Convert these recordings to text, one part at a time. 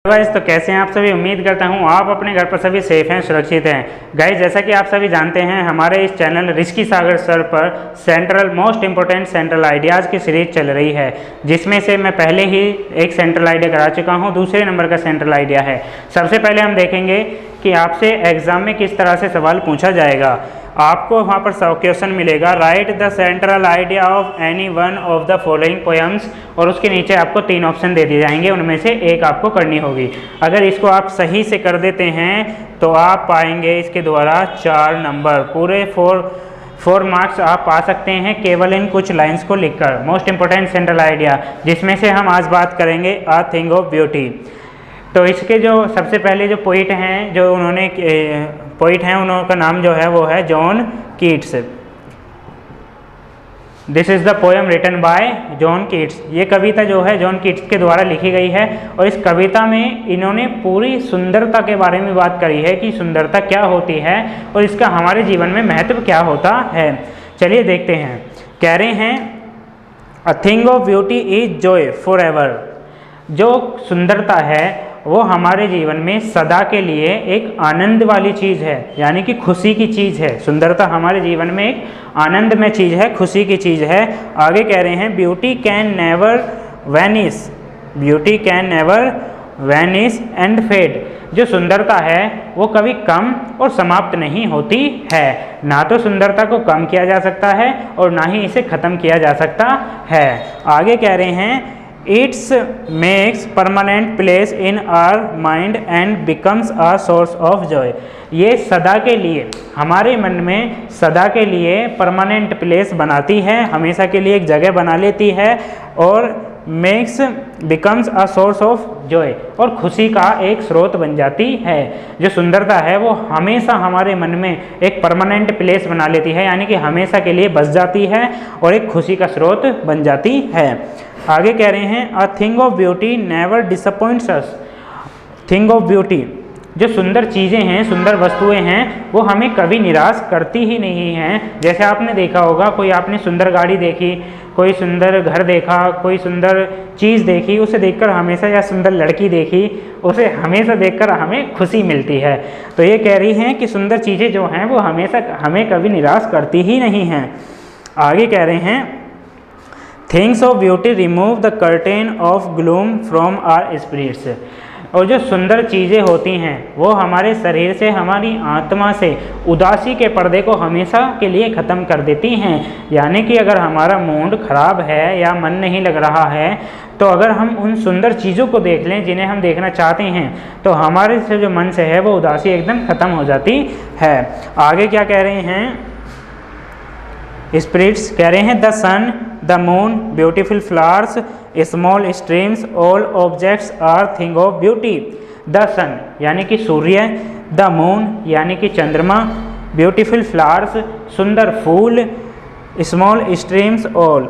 Guys, तो कैसे हैं आप सभी। उम्मीद करता हूं आप अपने घर पर सभी सेफ हैं, सुरक्षित हैं। गाइस, जैसा कि आप सभी जानते हैं, हमारे इस चैनल रिस्की सागर सर पर central most important central ideas की सीरीज चल रही है, जिसमें से मैं पहले ही एक सेंट्रल आइडिया करा चुका हूं। दूसरे नंबर का सेंट्रल आइडिया है। सबसे पहले हम देखेंगे कि आपसे एग्जाम में किस तरह से सवाल पूछा जाएगा। आपको वहाँ पर क्वेश्चन मिलेगा, right the central idea of any one of the following poems, और उसके नीचे आपको 3 ऑप्शन दे दिए जाएंगे, उनमें से एक आपको करनी होगी। अगर इसको आप सही से कर देते हैं तो आप पाएंगे इसके द्वारा 4 नंबर, पूरे 4 मार्क्स आप पा सकते हैं केवल इन कुछ लाइंस को लिखकर। मोस्ट इंपोर्टेंट सेंट्रल आइडिया, जिसमें से हम आज बात करेंगे अ थिंग ऑफ ब्यूटी। तो इसके जो सबसे पहले जो पोइट हैं, जो उन्होंने पोइट हैं, उनका नाम जो है वो है John Keats. This is the poem written by John Keats. ये कविता जो है जॉन कीट्स के द्वारा लिखी गई है, और इस कविता में इन्होंने पूरी सुंदरता के बारे में बात करी है कि सुंदरता क्या होती है और इसका हमारे जीवन में महत्व क्या होता है। चलिए देखते हैं। कह रहे हैं, a thing of beauty is Joy for ever. जो सुंदरता है वो हमारे जीवन में सदा के लिए एक आनंद वाली चीज़ है, यानी कि खुशी की चीज़ है। सुंदरता हमारे जीवन में एक आनंद में चीज़ है, खुशी की चीज़ है। आगे कह रहे हैं, beauty can never vanish, beauty can never vanish and fade. जो सुंदरता है वो कभी कम और समाप्त नहीं होती है। ना तो सुंदरता को कम किया जा सकता है और ना ही इसे ख़त्म किया जा सकता है। आगे कह रहे हैं, it's makes permanent place in our mind and becomes a source of joy. ये सदा के लिए हमारे मन में सदा के लिए परमानेंट प्लेस बनाती है, हमेशा के लिए एक जगह बना लेती है, और makes becomes a source of Joy, और खुशी का एक स्रोत बन जाती है। जो सुंदरता है वो हमेशा हमारे मन में एक परमानेंट प्लेस बना लेती है, यानी कि हमेशा के लिए बस जाती है और एक खुशी का स्रोत बन जाती है। आगे कह रहे हैं, a thing of beauty never disappoints us. Thing of beauty, जो सुंदर चीज़ें हैं, सुंदर वस्तुएं हैं, वो हमें कभी निराश करती ही नहीं हैं। जैसे आपने देखा होगा, कोई आपने सुंदर गाड़ी देखी, कोई सुंदर घर देखा, कोई सुंदर चीज़ देखी, उसे देखकर हमेशा, या सुंदर लड़की देखी, उसे हमेशा देखकर हमें खुशी मिलती है। तो ये कह रही हैं कि सुंदर चीज़ें जो हैं वो हमेशा हमें कभी निराश करती ही नहीं हैं। आगे कह रहे हैं, things of beauty remove the curtain of gloom from our spirits. और जो सुंदर चीज़ें होती हैं वो हमारे शरीर से, हमारी आत्मा से उदासी के पर्दे को हमेशा के लिए ख़त्म कर देती हैं। यानी कि अगर हमारा मूड ख़राब है या मन नहीं लग रहा है, तो अगर हम उन सुंदर चीज़ों को देख लें जिन्हें हम देखना चाहते हैं, तो हमारे से जो मन से है वो उदासी एकदम ख़त्म हो जाती है। आगे क्या कह रहे हैं, स्पिरिट्स कह रहे हैं, the sun, the moon, beautiful flowers, small streams, all objects are thing of beauty. The sun यानी कि सूर्य, द मून यानी कि चंद्रमा, ब्यूटीफुल फ्लावर्स सुंदर फूल, स्मॉल स्ट्रीम्स, ऑल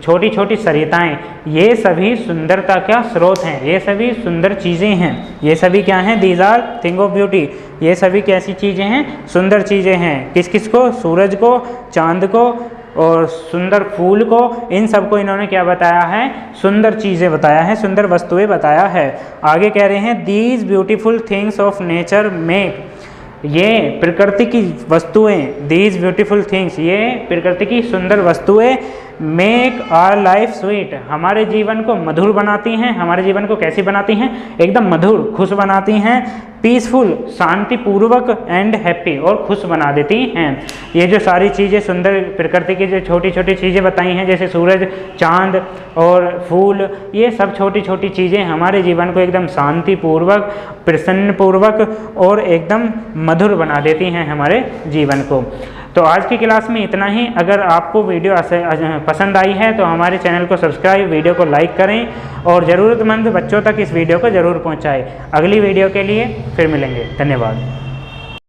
छोटी छोटी सरिताएँ, ये सभी सुंदरता का स्रोत हैं, ये सभी सुंदर चीज़ें हैं। ये सभी क्या हैं, these are thing of beauty. ये सभी कैसी चीज़ें हैं, सुंदर चीज़ें हैं। किस किस को, सूरज को, चांद को और सुंदर फूल को, इन सबको इन्होंने क्या बताया है, सुंदर चीज़ें बताया है, सुंदर वस्तुएं बताया है। आगे कह रहे हैं, these beautiful things of nature make. ये प्रकृति की वस्तुएं, दीज ब्यूटीफुल थिंग्स, ये प्रकृति की सुंदर वस्तुएं मेक आवर लाइफ स्वीट, हमारे जीवन को मधुर बनाती हैं। हमारे जीवन को कैसी बनाती हैं, एकदम मधुर, खुश बनाती हैं। पीसफुल, शांतिपूर्वक, एंड हैप्पी, और खुश बना देती हैं। ये जो सारी चीज़ें सुंदर प्रकृति की जो छोटी छोटी चीज़ें बताई हैं, जैसे सूरज, चांद और फूल, ये सब छोटी छोटी चीज़ें हमारे जीवन को एकदम शांतिपूर्वक, प्रसन्नपूर्वक और एकदम मधुर बना देती हैं हमारे जीवन को। तो आज की क्लास में इतना ही। अगर आपको वीडियो पसंद आई है तो हमारे चैनल को सब्सक्राइब, वीडियो को लाइक करें और ज़रूरतमंद बच्चों तक इस वीडियो को ज़रूर पहुंचाएं। अगली वीडियो के लिए फिर मिलेंगे। धन्यवाद।